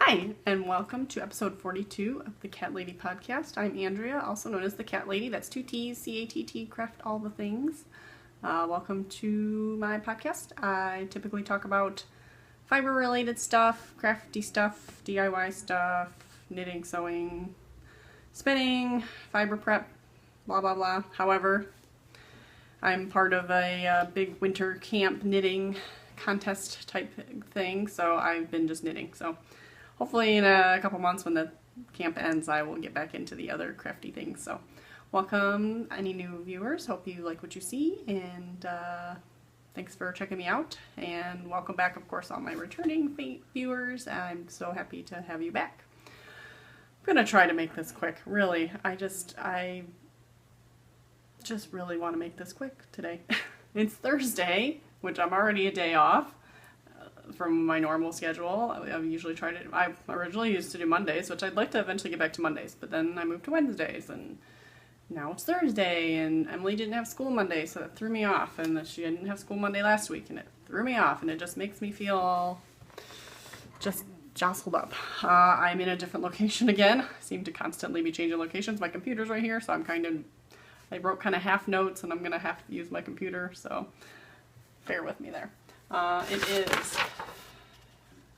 Hi, and welcome to episode 42 of the Cat Lady podcast. I'm Andrea, also known as the Cat Lady. That's two T's, C-A-T-T, craft all the things. Welcome to my podcast. I typically talk about fiber-related stuff, crafty stuff, DIY stuff, knitting, sewing, spinning, fiber prep, blah, blah, blah. However, I'm part of a big winter camp knitting contest type thing, so I've been just knitting. So hopefully in a couple months when the camp ends, I will get back into the other crafty things. So welcome any new viewers. Hope you like what you see, and thanks for checking me out. And welcome back, of course, all my returning viewers. I'm so happy to have you back. I'm going to try to make this quick. Really, I just really want to make this quick today. It's Thursday, which I'm already a day off from my normal schedule. I've usually tried it. I originally used to do Mondays, which I'd like to eventually get back to Mondays, but then I moved to Wednesdays, and now it's Thursday, and Emily didn't have school Monday, so that threw me off, and she didn't have school Monday last week, and it threw me off, and it just makes me feel just jostled up. I'm in a different location again. I seem to constantly be changing locations. My computer's right here, so I wrote kind of half notes, and I'm going to have to use my computer, so bear with me there. It is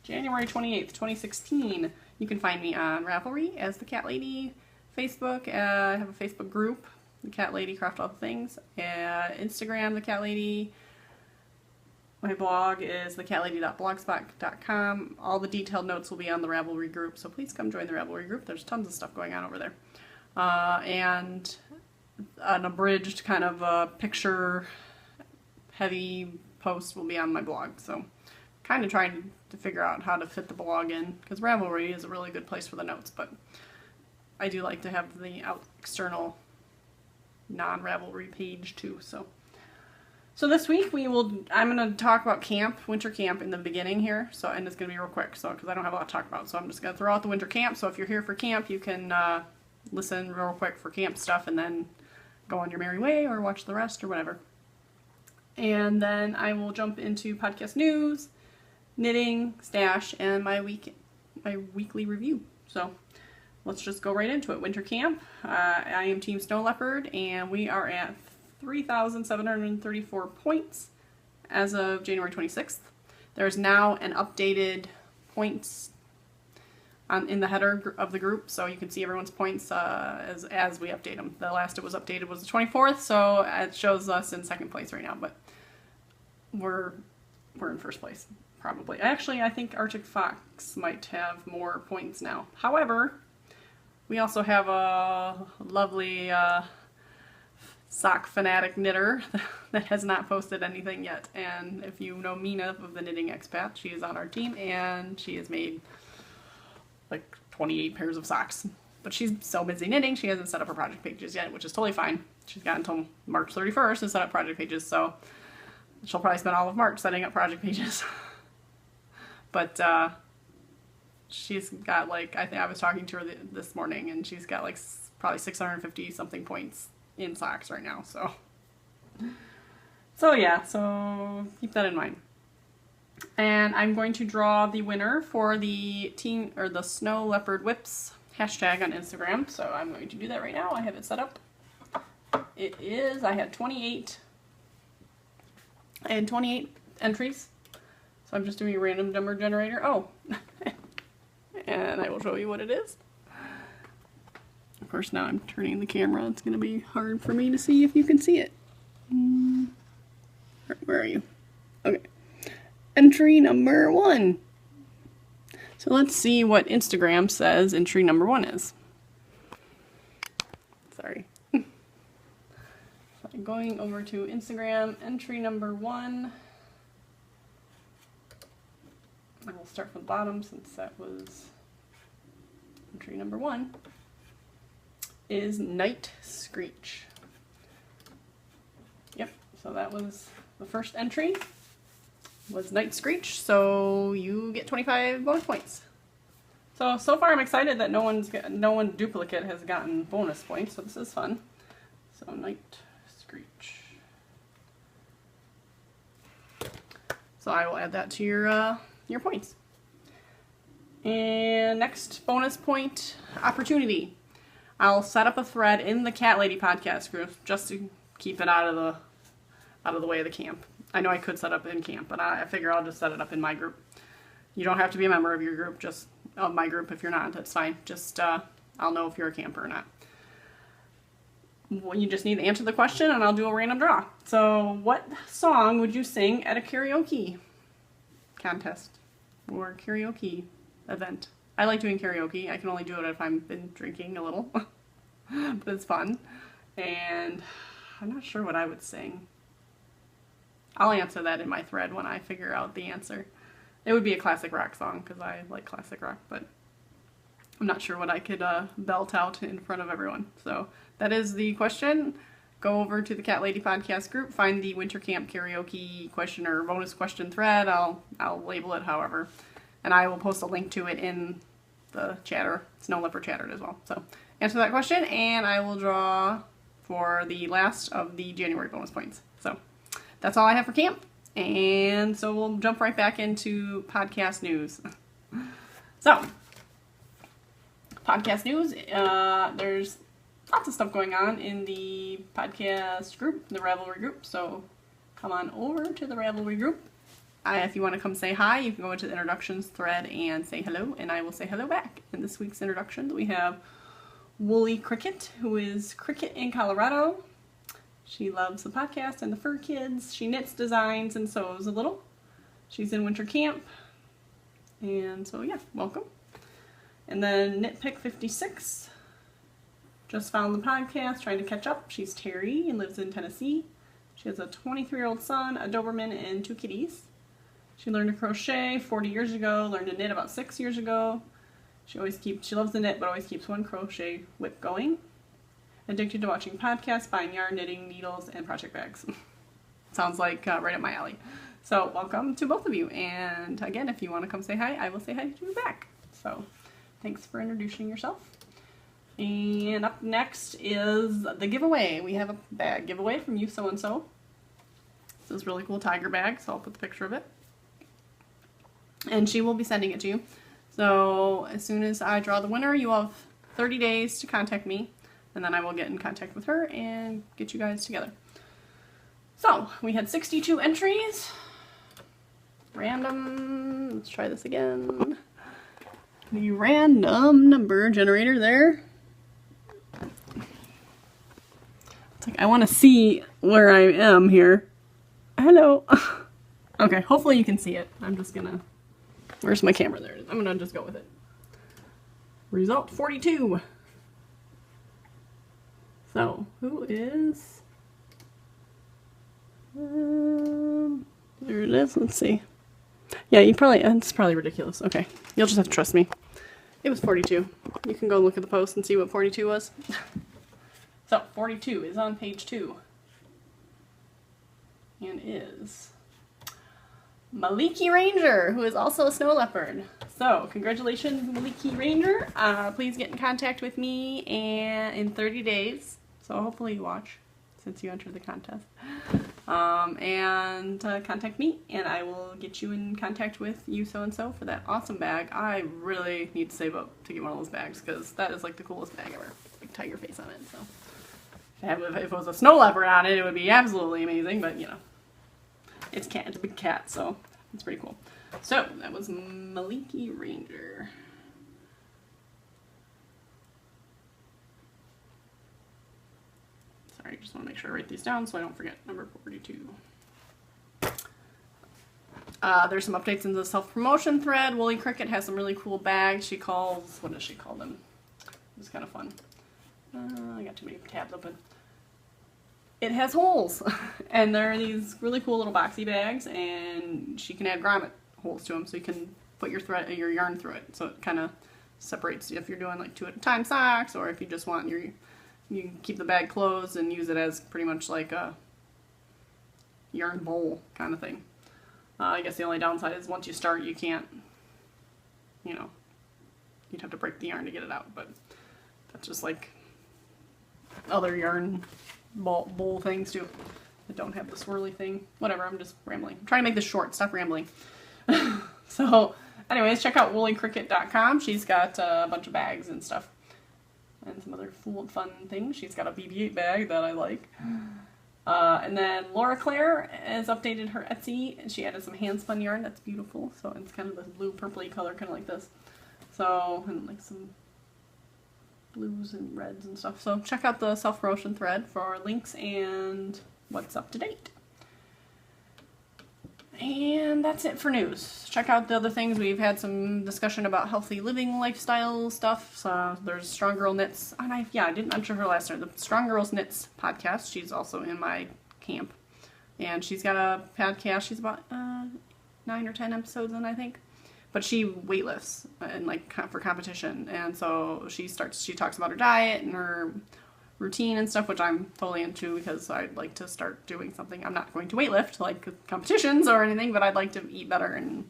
January 28th, 2016. You can find me on Ravelry as the Cat Lady, Facebook. I have a Facebook group, the Cat Lady Craft All the Things, Instagram, the Cat Lady. My blog is thecatlady.blogspot.com. All the detailed notes will be on the Ravelry group, so please come join the Ravelry group. There's tons of stuff going on over there. And an abridged kind of picture heavy post will be on my blog, so kind of trying to figure out how to fit the blog in, because Ravelry is a really good place for the notes, but I do like to have the external non-Ravelry page too. So this week I'm going to talk about winter camp in the beginning here, and it's going to be real quick, because I don't have a lot to talk about, so I'm just going to throw out the winter camp. So if you're here for camp, you can listen real quick for camp stuff and then go on your merry way or watch the rest or whatever. And then I will jump into podcast news, knitting, stash, and my weekly review. So let's just go right into it. Winter camp. I am Team Snow Leopard, and we are at 3,734 points as of January 26th. There's now an updated points in the header of the group, so you can see everyone's points as we update them. The last it was updated was the 24th, so it shows us in second place right now, but we're in first place, probably. Actually, I think Arctic Fox might have more points now. However, we also have a lovely sock fanatic knitter that has not posted anything yet, and if you know Mina of the Knitting Expat, she is on our team, and she has made like 28 pairs of socks. But she's so busy knitting, she hasn't set up her project pages yet, which is totally fine. She's got until March 31st to set up project pages, so she'll probably spend all of March setting up project pages. But she's got like, I think I was talking to her this morning, and she's got like probably 650 something points in socks right now, so yeah, so keep that in mind. And I'm going to draw the winner for the the Snow Leopard Whips hashtag on Instagram. So I'm going to do that right now. I have it set up. I had 28 entries. So I'm just doing a random number generator. Oh, and I will show you what it is. Of course, now I'm turning the camera. It's going to be hard for me to see if you can see it. Where are you? Okay. Entry number 1. So let's see what Instagram says entry number 1 is. Sorry. So I'm going over to Instagram, entry number 1. And we'll start from the bottom since that was entry number 1. Is Nightscreech. Yep, so that was the first entry. Was Nightscreech, so you get 25 bonus points. So far I'm excited that no one duplicate has gotten bonus points, so this is fun. So Nightscreech. So I will add that to your points. And next bonus point opportunity. I'll set up a thread in the Cat Lady podcast group just to keep it out of the way of the camp. I know I could set up in camp, but I figure I'll just set it up in my group. You don't have to be a member of your group, just of my group. If you're not, that's fine. Just I'll know if you're a camper or not. Well, you just need to answer the question, and I'll do a random draw. So, what song would you sing at a karaoke contest or karaoke event? I like doing karaoke. I can only do it if I've been drinking a little, but it's fun. And I'm not sure what I would sing. I'll answer that in my thread when I figure out the answer. It would be a classic rock song because I like classic rock, but I'm not sure what I could belt out in front of everyone. So that is the question. Go over to the Cat Lady podcast group, find the winter camp karaoke question or bonus question thread. I'll label it however, and I will post a link to it in the chatter, Snow Leopard chatter as well. So answer that question, and I will draw for the last of the January bonus points. So that's all I have for camp, and so we'll jump right back into podcast news. So, podcast news, there's lots of stuff going on in the podcast group, the Ravelry group, so come on over to the Ravelry group. If you want to come say hi, you can go into the introductions thread and say hello, and I will say hello back. In this week's introduction, we have Woolly Cricket, who is Cricket in Colorado. She loves the podcast and the fur kids. She knits, designs, and sews a little. She's in winter camp, and so yeah, welcome. And then Nitpick 56 just found the podcast, trying to catch up. She's Terry and lives in Tennessee. She has a 23-year-old son, a Doberman, and 2 kitties. She learned to crochet 40 years ago, learned to knit about 6 years ago. She loves to knit, but always keeps one crochet whip going. Addicted to watching podcasts, buying yarn, knitting, needles, and project bags. Sounds like right up my alley. So welcome to both of you. And again, if you want to come say hi, I will say hi to you back. So thanks for introducing yourself. And up next is the giveaway. We have a bag giveaway from You So and So. This is a really cool tiger bag, so I'll put the picture of it. And she will be sending it to you. So as soon as I draw the winner, you have 30 days to contact me, and then I will get in contact with her and get you guys together. So we had 62 entries. Random, let's try this again. The random number generator there. It's like I want to see where I am here. Hello. Okay, hopefully you can see it. I'm just gonna... Where's my camera? There it is. I'm gonna just go with it. Result 42. So, who is... there it is. Let's see. Yeah, it's probably ridiculous. Okay, you'll just have to trust me. It was 42. You can go look at the post and see what 42 was. So, 42 is on page 2. And is Malikhiranger, who is also a snow leopard. So, congratulations, Malikhiranger. Please get in contact with me in 30 days. So, hopefully you watch, since you entered the contest. And contact me, and I will get you in contact with You So and So for that awesome bag. I really need to save up to get one of those bags, because that is like the coolest bag ever. Like tiger face on it, so. If it was a snow leopard on it, it would be absolutely amazing, but you know. It's a big cat, so it's pretty cool. So, that was Malikhiranger. Sorry, I just want to make sure I write these down so I don't forget number 42. There's some updates in the self-promotion thread. Woolly Cricket has some really cool bags. She calls, what does she call them? It's kind of fun. I got too many tabs open. It has holes, and there are these really cool little boxy bags, and she can add grommet holes to them, so you can put your yarn through it. So it kind of separates if you're doing like 2 at a time socks, or if you just want you can keep the bag closed and use it as pretty much like a yarn bowl kind of thing. I guess the only downside is once you start, you can't, you know, you'd have to break the yarn to get it out, but that's just like other yarn bowl things too that don't have the swirly thing. Whatever, I'm just rambling. I'm trying to make this short. Stop rambling. So anyways, check out woollycricket.com. She's got a bunch of bags and stuff. And some other fun things. She's got a BB-8 bag that I like. And then Laura Clare has updated her Etsy, and she added some hand-spun yarn that's beautiful. So it's kind of this blue purpley color, kind of like this. So, and like some blues and reds and stuff. So check out the self-promotion thread for links and what's up to date. And that's it for news. Check out the other things. We've had some discussion about healthy living lifestyle stuff. So there's Strong Girl Knits. And I didn't mention her last time. The Strong Girls Knits podcast. She's also in my camp. And she's got a podcast. She's about 9 or 10 episodes in, I think. But she weightlifts and like for competition. And so she talks about her diet and her routine and stuff, which I'm totally into because I'd like to start doing something. I'm not going to weightlift like competitions or anything, but I'd like to eat better and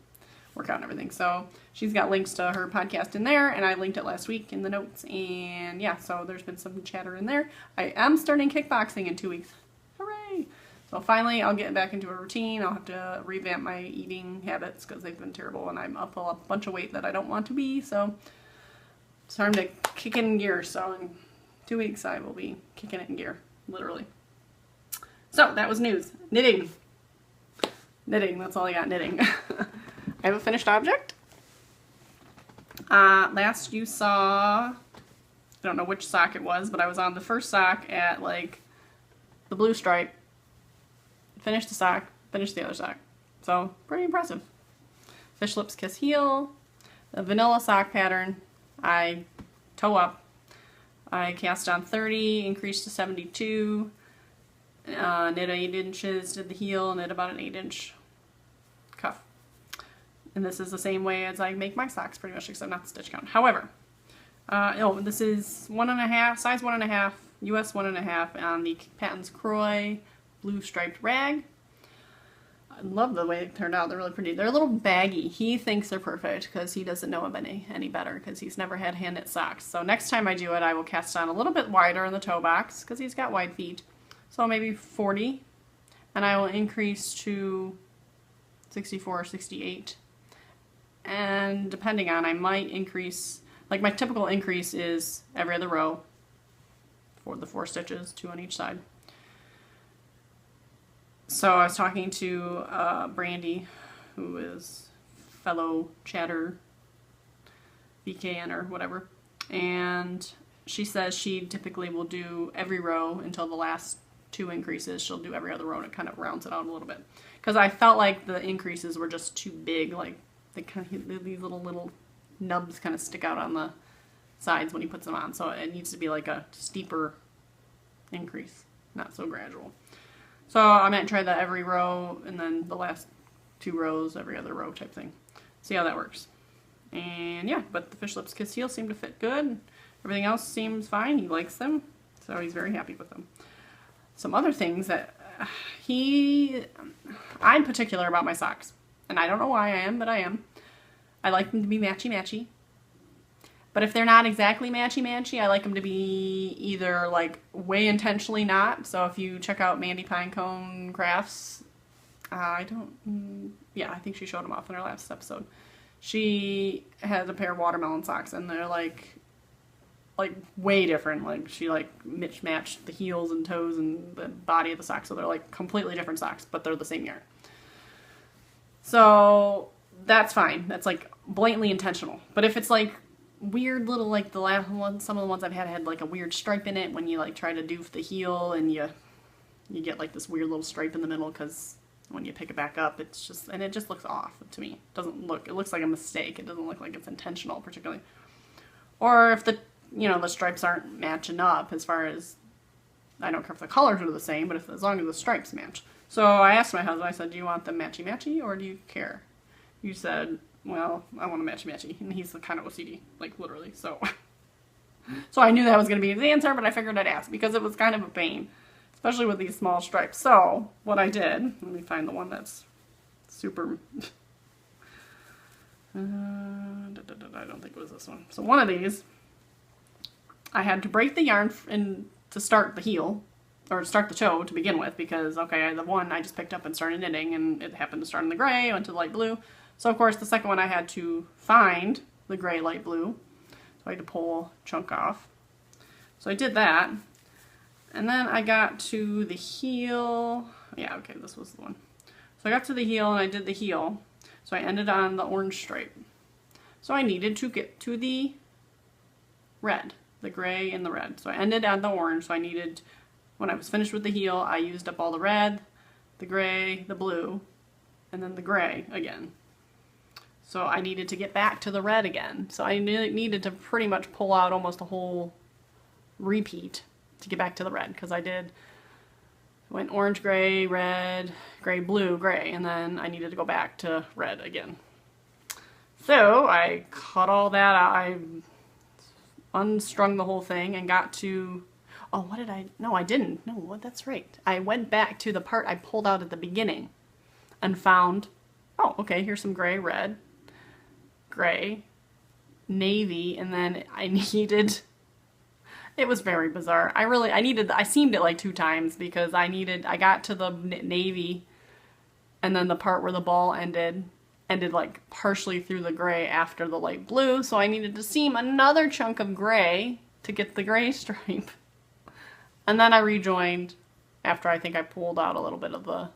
work out and everything. So she's got links to her podcast in there, and I linked it last week in the notes. And yeah, so there's been some chatter in there. I am starting kickboxing in 2 weeks. Hooray! So finally I'll get back into a routine. I'll have to revamp my eating habits because they've been terrible, and I'm up a bunch of weight that I don't want to be. So it's time to kick in gear. So in 2 weeks I will be kicking it in gear, literally. So that was news. Knitting, that's all I got, knitting. I have a finished object. Last you saw, I don't know which sock it was, but I was on the first sock at like the blue stripe. Finished the sock, finished the other sock. So pretty impressive. Fish lips kiss heel. The vanilla sock pattern, I toe up. I cast on 30, increased to 72, knit 8 inches, did the heel, knit about an 8-inch cuff. And this is the same way as I make my socks, pretty much, except not the stitch count. However, this is 1.5, size 1.5, US 1.5 on the Patton's Croy blue striped rag. I love the way it turned out. They're really pretty. They're a little baggy. He thinks they're perfect because he doesn't know them any better because he's never had hand knit socks. So next time I do it, I will cast on a little bit wider in the toe box because he's got wide feet. So maybe 40, and I will increase to 64 or 68. And depending on, I might increase, like my typical increase is every other row for the 4 stitches, 2 on each side. So I was talking to Brandy, who is fellow chatter BKN or whatever, and she says she typically will do every row until the last 2 increases. She'll do every other row, and it kind of rounds it out a little bit. Because I felt like the increases were just too big, like they kind of, these little nubs kind of stick out on the sides when he puts them on. So it needs to be like a steeper increase, not so gradual. So I might try that every row, and then the last 2 rows, every other row type thing. See how that works. And yeah, but the fish lips kiss heel seem to fit good. Everything else seems fine. He likes them, so he's very happy with them. Some other things that I'm particular about my socks. And I don't know why I am, but I am. I like them to be matchy-matchy. But if they're not exactly matchy-matchy, I like them to be either like way intentionally not. So if you check out Mandy Pinecone Crafts, I think she showed them off in her last episode. She has a pair of watermelon socks, and they're like way different. Like she mismatched the heels and toes and the body of the socks, so they're like completely different socks, but they're the same yarn. So that's fine. That's like blatantly intentional. But if it's like weird little, like the last one, some of the ones I've had like a weird stripe in it when you like try to do the heel, and you get like this weird little stripe in the middle because when you pick it back up, it just looks off to me. It looks like a mistake. It doesn't look like it's intentional particularly. Or if the stripes aren't matching up, as far as, I don't care if the colors are the same, but as long as the stripes match. So I asked my husband, I said, do you want them matchy-matchy or do you care? You said, well, I want them matchy-matchy. And he's kind of OCD, like literally, so. So I knew that was going to be his answer, but I figured I'd ask because it was kind of a pain, especially with these small stripes. So what I did, let me find the one that's super, I don't think it was this one. So one of these, I had to break the yarn to start the heel, or start the toe to begin with, because, okay, the one I just picked up and started knitting, and it happened to start in the gray, went to the light blue, So of course the second one I had to find the gray light blue. So I had to pull a chunk off. So I did that. And then I got to the heel. Yeah, okay, this was the one. So I got to the heel and I did the heel. So I ended on the orange stripe. So I needed to get to the red, the gray and the red. So I ended on the orange. So I needed, when I was finished with the heel, I used up all the red, the gray, the blue, and then the gray again. So I needed to get back to the red again. So I needed to pretty much pull out almost a whole repeat to get back to the red, because I went orange, gray, red, gray, blue, gray, and then I needed to go back to red again. So I cut all that out. I unstrung the whole thing and got to, oh, what did I, no, I didn't. No, what, that's right. I went back to the part I pulled out at the beginning and found, oh, okay, here's some gray, red, gray, navy, and then I needed, it was very bizarre. I seamed it like 2 times because I got to the navy, and then the part where the ball ended like partially through the gray after the light blue, so I needed to seam another chunk of gray to get the gray stripe. And then I rejoined after I think I pulled out a little bit of the,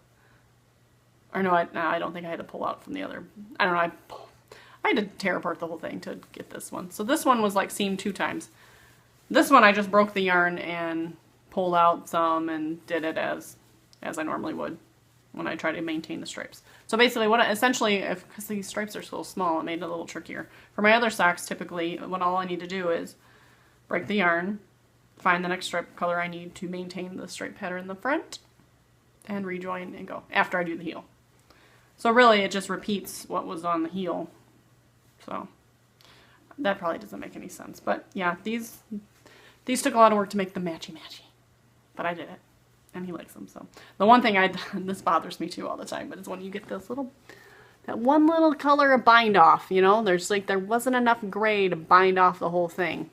or no, I don't think I had to pull out from the other, I don't know, I had to tear apart the whole thing to get this one. So this one was like seamed 2 times. This one I just broke the yarn and pulled out some and did it as I normally would when I try to maintain the stripes. So basically because these stripes are so small, it made it a little trickier. For my other socks, typically, all I need to do is break the yarn, find the next stripe color I need to maintain the stripe pattern in the front, and rejoin and go after I do the heel. So really it just repeats what was on the heel. So that probably doesn't make any sense. But yeah, these took a lot of work to make them matchy-matchy. But I did it. And he likes them, so. The one thing this bothers me too all the time, but it's when you get this that one little color of bind off, you know? There wasn't enough gray to bind off the whole thing.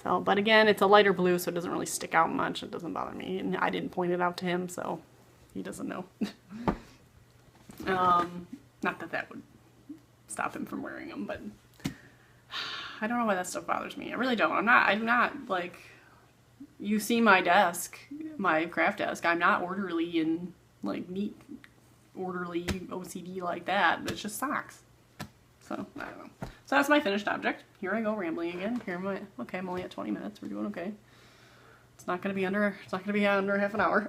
So, but again, it's a lighter blue, so it doesn't really stick out much. It doesn't bother me. And I didn't point it out to him, so he doesn't know. Not that would stop him from wearing them, but I don't know why that stuff bothers me. I really don't. I'm not like, you see my desk, my craft desk, I'm not orderly and like neat, orderly OCD like that. It's just socks. So, I don't know. So that's my finished object. Here I go rambling again. Okay, I'm only at 20 minutes. We're doing okay. It's not gonna be under half an hour.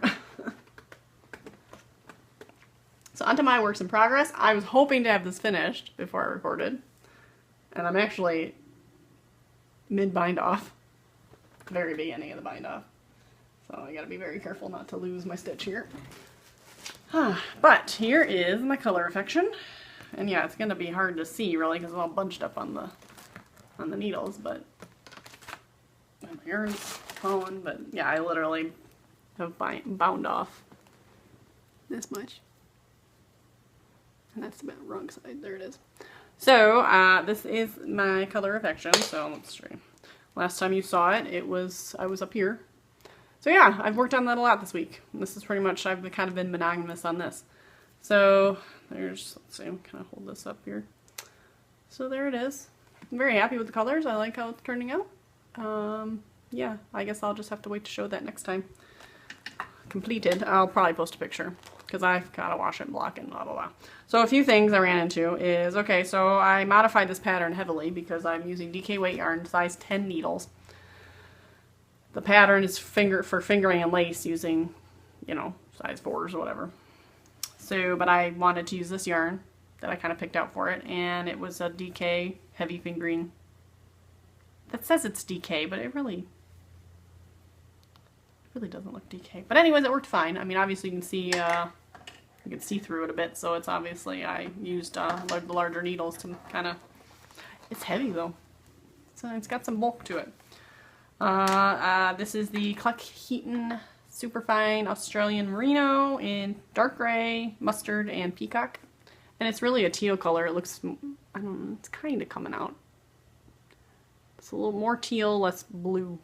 So onto my works in progress. I was hoping to have this finished before I recorded. And I'm actually mid-bind off. Very beginning of the bind off. So I gotta be very careful not to lose my stitch here. But here is my color affection. And yeah, it's gonna be hard to see really because it's all bunched up on the needles, but my yarn's going, but yeah, I literally have bound off this much. And that's the wrong side. There it is. So this is my color affection. So let's try. Last time you saw it, I was up here. So yeah, I've worked on that a lot this week. This is pretty much, I've kind of been monogamous on this. So let's see, I'm kind of hold this up here. So there it is. I'm very happy with the colors. I like how it's turning out. Yeah, I guess I'll just have to wait to show that next time. Completed. I'll probably post a picture because I've got to wash it and block it and blah, blah, blah. So a few things I ran into is, okay, so I modified this pattern heavily because I'm using DK weight yarn, size 10 needles. The pattern is for fingering and lace using, you know, size 4s or whatever. So, but I wanted to use this yarn that I kind of picked out for it, and it was a DK heavy fingering. That says it's DK, but it really doesn't look DK. But anyways, it worked fine. I mean, obviously you can see through it a bit, so it's obviously I used the larger needles to kind of. It's heavy though, so it's got some bulk to it. This is the Cleckheaton Superfine Australian Merino in dark gray, mustard, and peacock, and it's really a teal color. It looks, I don't know, it's kind of coming out. It's a little more teal, less blue.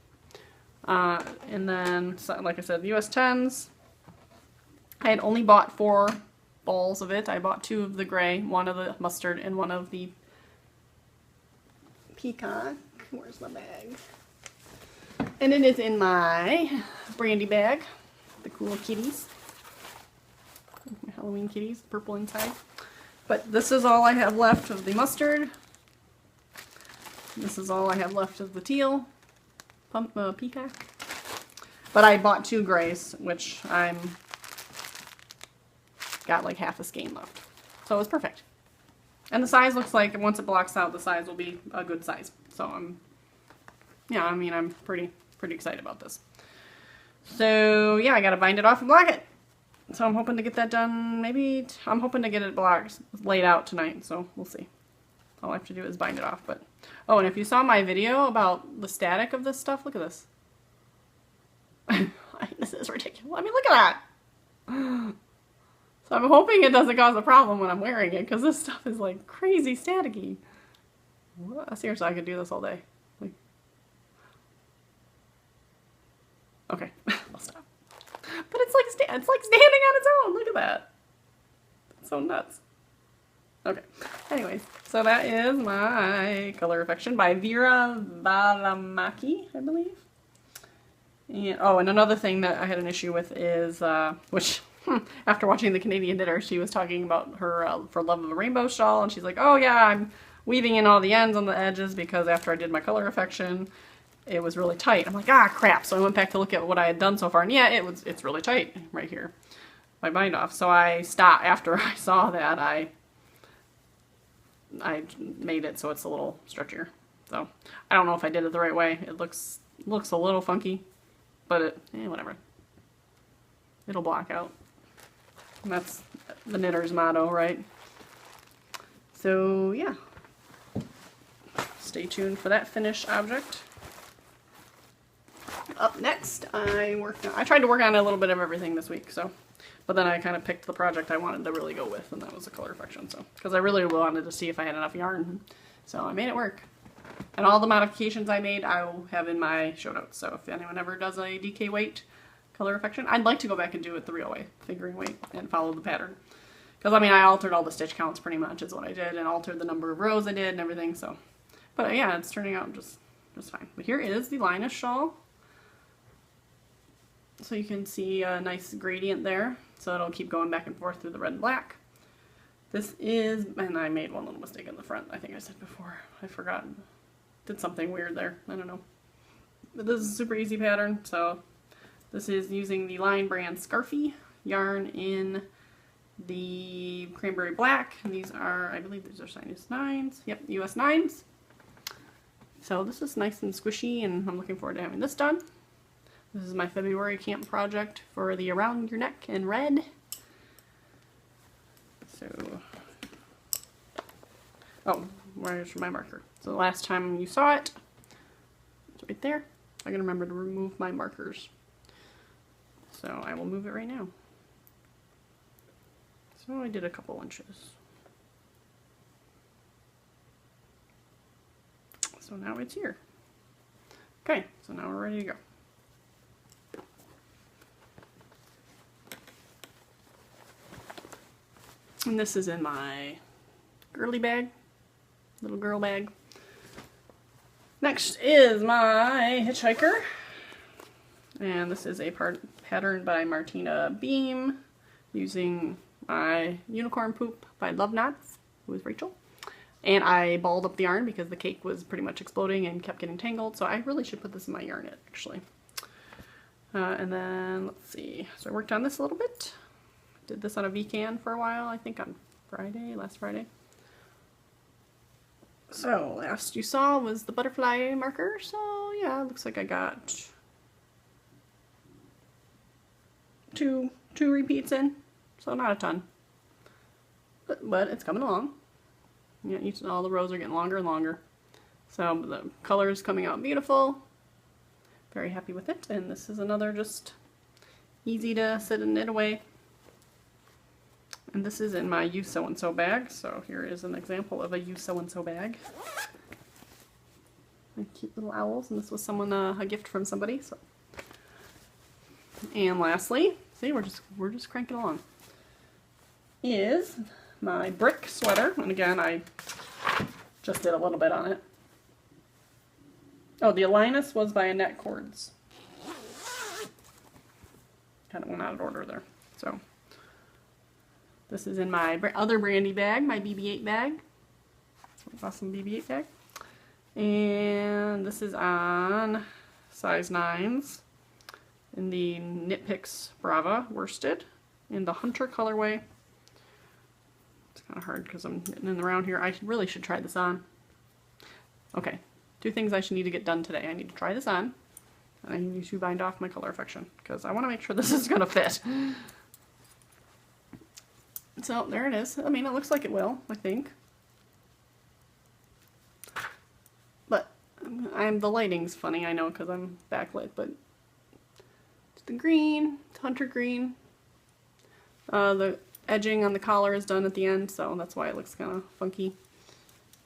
And then, so, like I said, the US 10s. I had only bought 4 balls of it. I bought 2 of the gray, 1 of the mustard, and 1 of the peacock. Where's my bag? And it is in my brandy bag. The cool kitties. My Halloween kitties, purple inside. But this is all I have left of the mustard. This is all I have left of the teal peacock. But I bought 2 grays, which I'm got like half a skein left. So it was perfect. And the size looks like once it blocks out, the size will be a good size. So I'm pretty excited about this. So yeah, I gotta bind it off and block it. So I'm hoping to get that done. Maybe I'm hoping to get it laid out tonight. So we'll see. All I have to do is bind it off. But oh, and if you saw my video about the static of this stuff, look at this. This is ridiculous. I mean, look at that. So I'm hoping it doesn't cause a problem when I'm wearing it, because this stuff is like crazy staticky. What? Seriously, I could do this all day. Like, okay, I'll stop. But it's like standing on its own. Look at that. It's so nuts. Okay. Anyways, so that is my Color Affection by Veera Valamaki, I believe. And, oh, and another thing that I had an issue with is, which, after watching the Canadian Knitter, she was talking about her For Love of a Rainbow shawl, and she's like, oh yeah, I'm weaving in all the ends on the edges because after I did my Color Affection, it was really tight. I'm like, ah, crap. So I went back to look at what I had done so far, and yeah, it's really tight right here, my bind off. So I stopped after I saw that. I made it so it's a little stretchier. So I don't know if I did it the right way. It looks a little funky. But whatever. It'll block out. And that's the knitter's motto, right? So, yeah. Stay tuned for that finished object. Up next, I tried to work on a little bit of everything this week, so. But then I kind of picked the project I wanted to really go with, and that was the Color Affection, so. Because I really wanted to see if I had enough yarn. So I made it work. And all the modifications I made, I will have in my show notes. So if anyone ever does a DK weight Color Affection, I'd like to go back and do it the real way, fingering weight, and follow the pattern. Because, I mean, I altered all the stitch counts pretty much is what I did, and altered the number of rows I did and everything, so. But yeah, it's turning out just fine. But here is the Linus shawl. So you can see a nice gradient there. So it'll keep going back and forth through the red and black. This is, and I made one little mistake in the front, I think I said before. I forgot. Did something weird there. I don't know. But this is a super easy pattern. So this is using the Line brand Scarfy yarn in the cranberry black. And these are, I believe these are size 9s. Yep, US 9s. So this is nice and squishy, and I'm looking forward to having this done. This is my February camp project for the Around Your Neck in red. So, oh, where's my marker? So the last time you saw it, it's right there. I gotta remember to remove my markers. So I will move it right now. So I did a couple inches. So now it's here. Okay, so now we're ready to go. And this is in my girly bag, little girl bag. Next is my Hitchhiker. And this is a pattern by Martina Behm using my Unicorn Poop by Love Knots with Rachel. And I balled up the yarn because the cake was pretty much exploding and kept getting tangled. So I really should put this in my yarn kit, actually. And then, let's see. So I worked on this a little bit. Did this on a VCan for a while, I think on last Friday. So last you saw was the butterfly marker. So yeah, it looks like I got two repeats in. So not a ton. But it's coming along. Yeah, all the rows are getting longer and longer. So the color is coming out beautiful. Very happy with it. And this is another just easy to sit and knit away. And this is in my You So and So bag. So here is an example of a You So and So bag. And cute little owls. And this was a gift from somebody. So. And lastly, see, we're just cranking along. is my brick sweater. And again, I just did a little bit on it. Oh, the Linus was by Annett cords. Kind of went out of order there. So, this is in my other brandy bag, my BB-8 bag. Awesome BB-8 bag. And this is on size 9s in the Knit Picks Brava worsted in the Hunter colorway. It's kind of hard because I'm knitting around here. I really should try this on. Okay, 2 things I should need to get done today. I need to try this on, and I need to bind off my color affection because I want to make sure this is going to fit. So there it is. I mean, it looks like it will, I think. But the lighting's funny, I know, because I'm backlit, but it's the green, it's hunter green. The edging on the collar is done at the end, so that's why it looks kind of funky.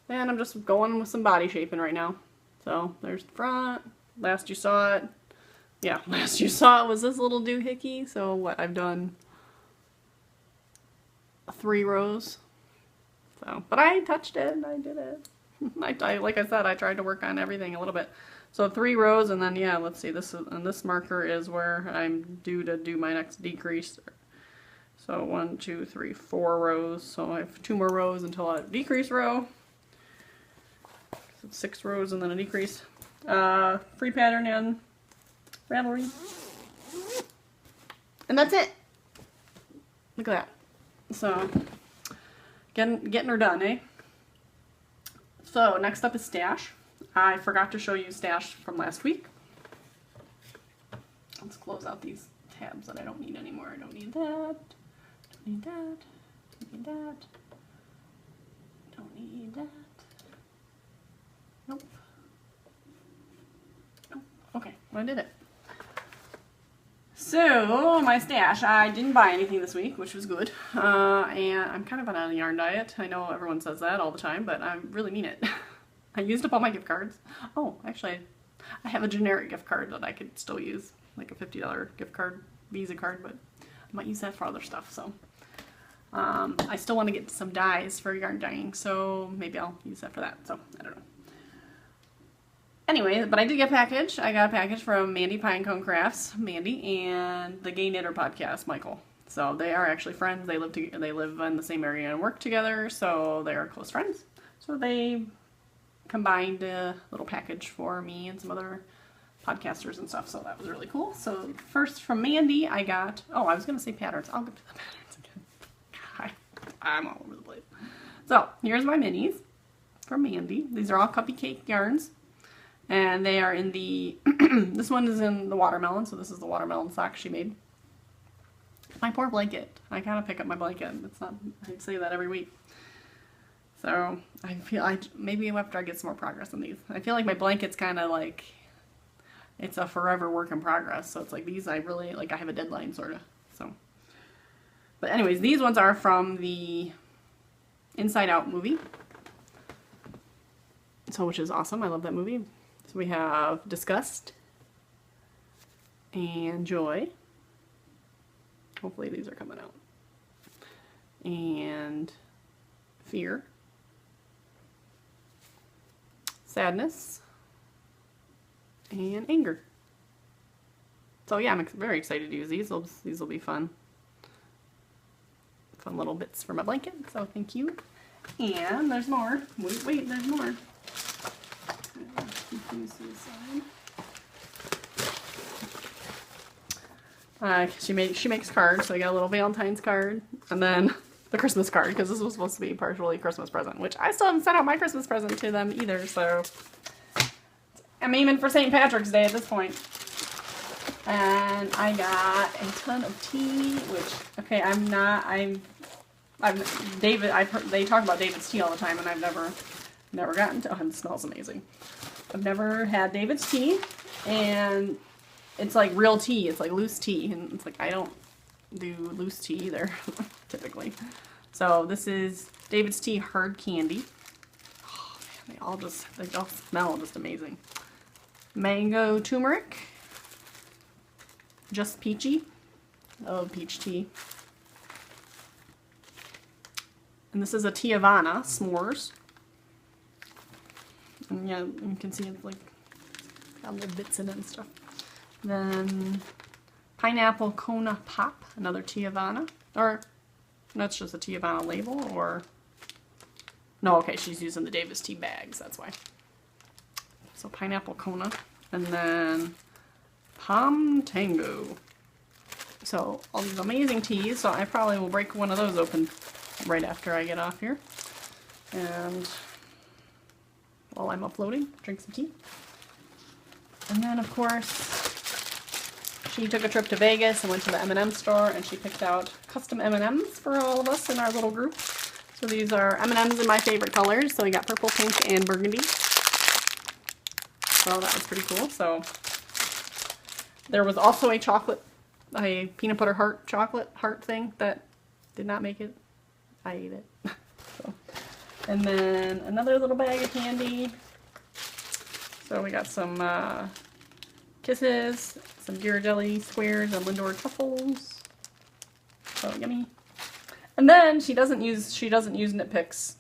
And I'm just going with some body shaping right now. So there's the front. Last you saw it. Yeah, last you saw it was this little doohickey. So what, I've done 3 rows. So, but I touched it and I did it. I like I said, I tried to work on everything a little bit. So 3 rows, and then yeah, let's see, this marker is where I'm due to do my next decrease. So 1, 2, 3, 4 rows. So I have 2 more rows until I decrease row. So 6 rows and then a decrease. Free pattern and Ravelry. And that's it. Look at that. So getting her done, eh? So next up is stash. I forgot to show you stash from last week. Let's close out these tabs that I don't need anymore. I don't need that. Don't need that. Don't need that. Don't need that. Nope. Nope. Okay, well, I did it. So, my stash. I didn't buy anything this week, which was good. And I'm kind of on a yarn diet. I know everyone says that all the time, but I really mean it. I used up all my gift cards. Oh, actually, I have a generic gift card that I could still use. Like a $50 gift card, Visa card, but I might use that for other stuff, so. I still want to get some dyes for yarn dyeing, so maybe I'll use that for that, so I don't know. Anyway, but I did get a package. I got a package from Mandy Pinecone Crafts, Mandy, and the Gay Knitter podcast, Michael. So they are actually friends. They live in the same area and work together, so they are close friends. So they combined a little package for me and some other podcasters and stuff, so that was really cool. So first from Mandy, I got, oh, I was going to say patterns. I'll get to the patterns again. I'm all over the place. So here's my minis from Mandy. These are all cupcake yarns. And they are in the, this one is in the watermelon, so this is the watermelon sock she made. My poor blanket. I gotta pick up my blanket. It's not, I say that every week. So, I feel, maybe after I get some more progress on these. I feel like my blanket's kind of like, it's a forever work in progress. So it's like these, I really, like I have a deadline sort of, so. But anyways, these ones are from the Inside Out movie. So, which is awesome. I love that movie. So we have Disgust and Joy. Hopefully these are coming out. And Fear. Sadness. And Anger. So yeah, I'm very excited to use these. These will be fun. Fun little bits for my blanket. So thank you. And there's more. Wait, there's more. She makes cards, so I got a little Valentine's card, and then the Christmas card, because this was supposed to be partially Christmas present, which I still haven't sent out my Christmas present to them either, so I'm aiming for St. Patrick's Day at this point. And I got a ton of tea, which, okay, they talk about David's tea all the time, and I've never gotten to, oh, it smells amazing. I've never had David's tea, and it's like real tea. It's like loose tea, and it's like I don't do loose tea either, typically. So this is David's Tea Hard Candy. Oh man, they all smell just amazing. Mango turmeric. Just peachy. Oh, peach tea. And this is a Tiavana s'mores. And yeah, you can see it's like got little bits in it and stuff. Then pineapple Kona Pop, another Tiavana. Or that's just a Tiavana label, or no, okay, she's using the Davis tea bags, that's why. So pineapple Kona. And then Palm Tango. So all these amazing teas, so I probably will break one of those open right after I get off here. And while I'm uploading, drink some tea. And then of course, she took a trip to Vegas and went to the M&M store and she picked out custom M&Ms for all of us in our little group. So these are M&Ms in my favorite colors. So we got purple, pink, and burgundy. So that was pretty cool. So there was also a peanut butter heart chocolate heart thing that did not make it. I ate it. So. And then another little bag of candy. So we got some Kisses, some Ghirardelli squares, and Lindor truffles. So yummy. And then she doesn't use Knit Picks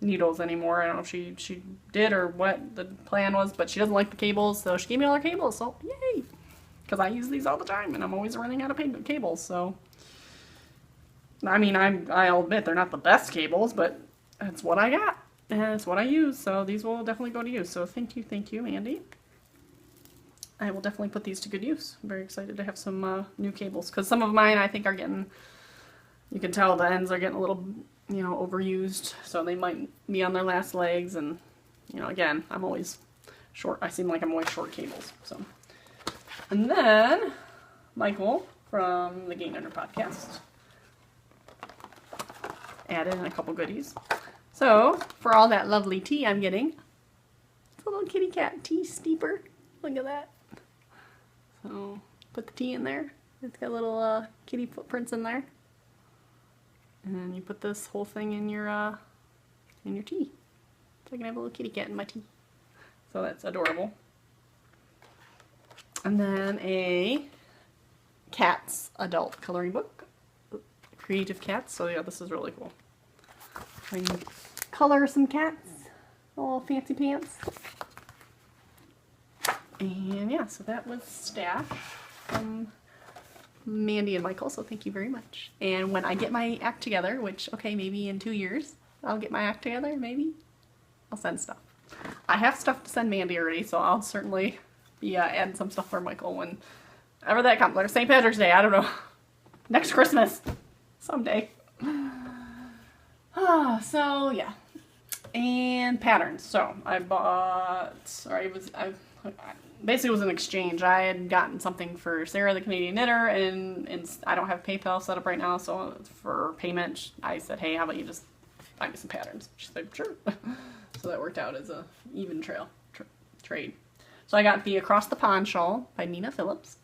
needles anymore. I don't know if she did or what the plan was, but she doesn't like the cables, so she gave me all her cables. So yay! Because I use these all the time, and I'm always running out of cables. So I mean, I'll admit they're not the best cables, but that's what I got, and it's what I use. So these will definitely go to use. So thank you, Mandy. I will definitely put these to good use. I'm very excited to have some new cables, because some of mine I think are getting, you can tell the ends are getting a little, you know, overused, so they might be on their last legs, and, you know, again, I'm always short. I seem like I'm always short cables, so. And then, Michael from the Game Under podcast added in a couple goodies. So, for all that lovely tea I'm getting, it's a little kitty cat tea steeper. Look at that. So, put the tea in there. It's got little kitty footprints in there. And then you put this whole thing in your tea. So I can have a little kitty cat in my tea. So that's adorable. And then a Cats adult coloring book. Creative Cats. So yeah, this is really cool. I can color some cats. All fancy pants. And yeah, so that was staff from Mandy and Michael, so thank you very much. And when I get my act together, which, okay, maybe in 2 years, I'll get my act together, maybe, I'll send stuff. I have stuff to send Mandy already, so I'll certainly be adding some stuff for Michael whenever that comes. Like St. Patrick's Day, I don't know. Next Christmas. Someday. So, yeah. And patterns. So, I bought, basically it was an exchange. I had gotten something for Sarah, the Canadian knitter, and I don't have PayPal set up right now, so for payment, I said, hey, how about you just buy me some patterns? She said, sure. So that worked out as a even trade. So I got the Across the Pond shawl by Nina Phillips.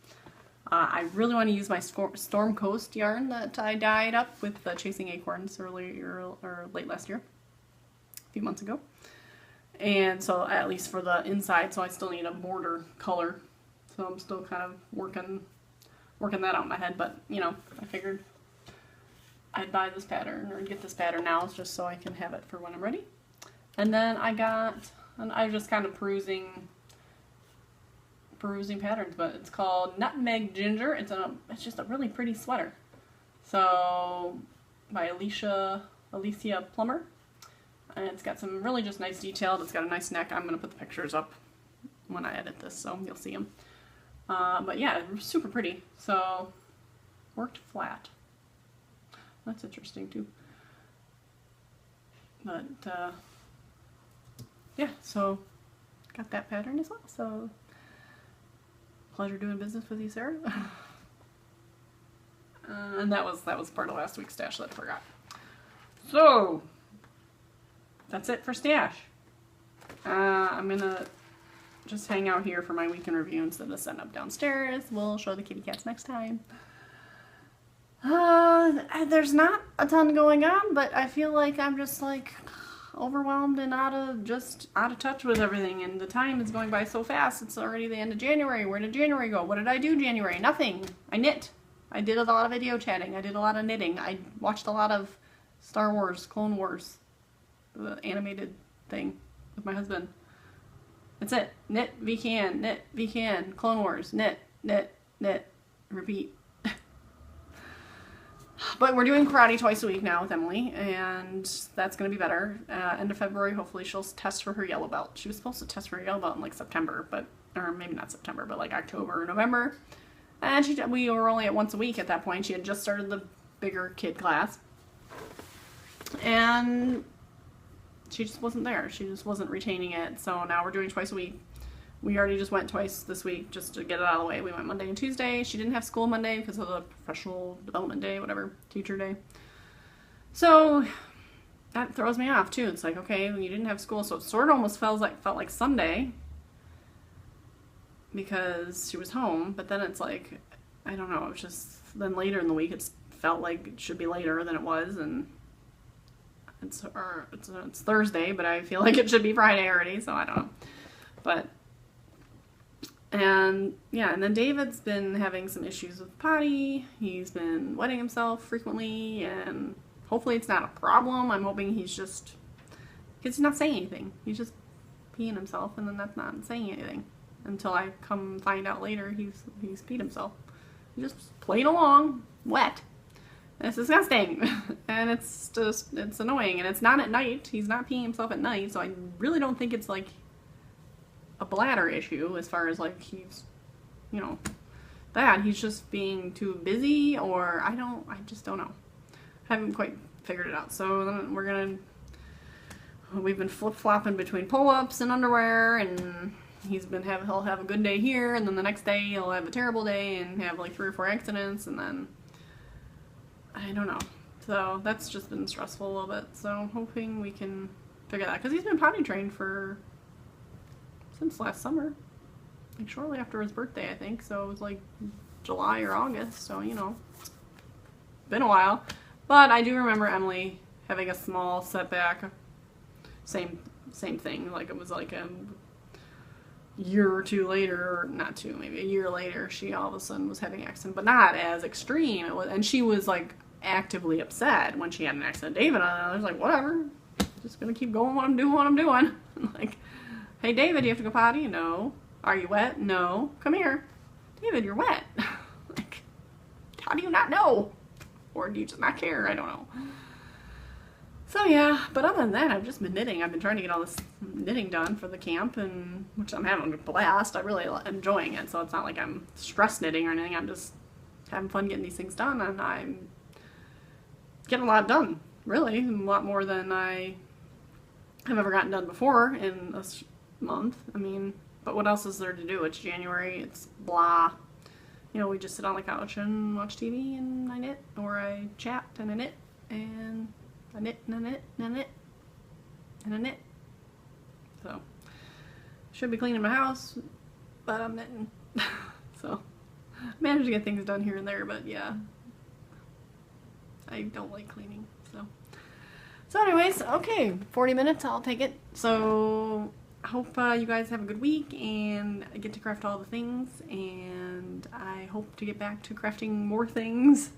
I really want to use my Storm Coast yarn that I dyed up with Chasing Acorns late last year, a few months ago. And so at least for the inside, so I still need a border color. So I'm still kind of working that out in my head, but you know, I figured I'd buy this pattern or get this pattern now just so I can have it for when I'm ready. And then I was just kind of perusing patterns, but it's called Nutmeg Ginger. It's just a really pretty sweater. So by Alicia Plummer. And it's got some really just nice detail. It's got a nice neck. I'm going to put the pictures up when I edit this, so you'll see them. But yeah, super pretty. So, worked flat. That's interesting too. But, yeah, so got that pattern as well. So, pleasure doing business with you, Sarah. And that was part of last week's stash that I forgot. So, that's it for stash. I'm gonna just hang out here for my weekend review instead of setting up downstairs. We'll show the kitty cats next time. There's not a ton going on, but I feel like I'm just like overwhelmed and out of touch with everything, and the time is going by so fast. It's already the end of January. Where did January go? What did I do January? Nothing. I knit. I did a lot of video chatting. I did a lot of knitting. I watched a lot of Star Wars, Clone Wars, the animated thing with my husband. That's it. Knit, V-can, knit, V-can, Clone Wars, knit, knit, knit, repeat. But we're doing karate twice a week now with Emily, and that's going to be better. End of February, hopefully she'll test for her yellow belt. She was supposed to test for her yellow belt in like September, or maybe not September, but like October or November. And we were only at once a week at that point. She had just started the bigger kid class. And she just wasn't there. She just wasn't retaining it. So now we're doing twice a week. We already just went twice this week just to get it out of the way. We went Monday and Tuesday. She didn't have school Monday because of the professional development day, whatever, teacher day. So that throws me off too. It's like, okay, when you didn't have school, so it sort of almost felt like Sunday because she was home. But then it's like, I don't know. It was just then later in the week, it felt like it should be later than it was, and it's Thursday, but I feel like it should be Friday already. So I don't know, but. And yeah, and then David's been having some issues with potty. He's been wetting himself frequently, and hopefully it's not a problem. I'm hoping he's just, because he's not saying anything. He's just peeing himself, and then that's not saying anything. Until I come find out later he's peed himself. He just played along, wet. And it's disgusting. And it's annoying. And it's not at night. He's not peeing himself at night, so I really don't think it's like a bladder issue as far as like he's, you know, that he's just being too busy, or I just don't know. Haven't quite figured it out. So then we've been flip-flopping between pull-ups and underwear, and he'll have a good day here, and then the next day he'll have a terrible day and have like 3 or 4 accidents, and then I don't know. So that's just been stressful a little bit. So I'm hoping we can figure that out, because he's been potty trained since last summer, like shortly after his birthday, I think. So it was like July or August, so you know, it's been a while. But I do remember Emily having a small setback. Same thing. Like it was like a year or two later, or not two, maybe a year later, she all of a sudden was having an accident, but not as extreme. And she was like actively upset when she had an accident. David, I was like, whatever, just gonna keep going what I'm doing. Like, hey, David, do you have to go potty? No. Are you wet? No. Come here. David, you're wet. Like, how do you not know? Or do you just not care? I don't know. So, yeah. But other than that, I've just been knitting. I've been trying to get all this knitting done for the camp, and which I'm having a blast. I'm really enjoying it. So it's not like I'm stress knitting or anything. I'm just having fun getting these things done, and I'm getting a lot done. Really. A lot more than I have ever gotten done before in a month. I mean, but what else is there to do? It's January, it's blah. You know, we just sit on the couch and watch TV, and I knit, or I chat and I knit, and I knit and I knit and I knit and I knit. So should be cleaning my house, but I'm knitting. So managed to get things done here and there, but yeah, I don't like cleaning. So anyways, okay, 40 minutes, I'll take it. So I hope you guys have a good week and I get to craft all the things, and I hope to get back to crafting more things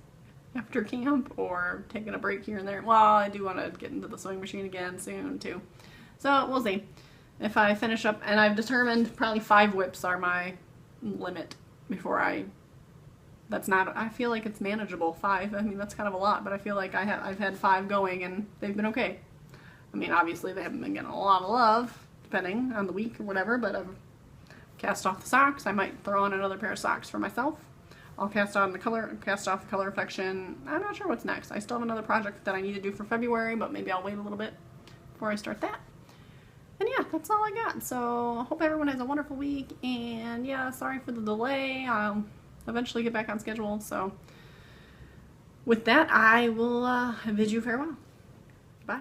after camp, or taking a break here and there. Well, I do want to get into the sewing machine again soon too. So we'll see if I finish up, and I've determined probably 5 whips are my limit before I feel like it's manageable. 5, I mean, that's kind of a lot, but I feel like I've had 5 going and they've been okay. I mean, obviously they haven't been getting a lot of love, depending on the week or whatever, but I've cast off the socks. I might throw on another pair of socks for myself. I'll cast off the color affection. I'm not sure what's next. I still have another project that I need to do for February, but maybe I'll wait a little bit before I start that. And yeah, that's all I got. So I hope everyone has a wonderful week, and yeah, sorry for the delay. I'll eventually get back on schedule. So with that, I will bid you farewell. Bye.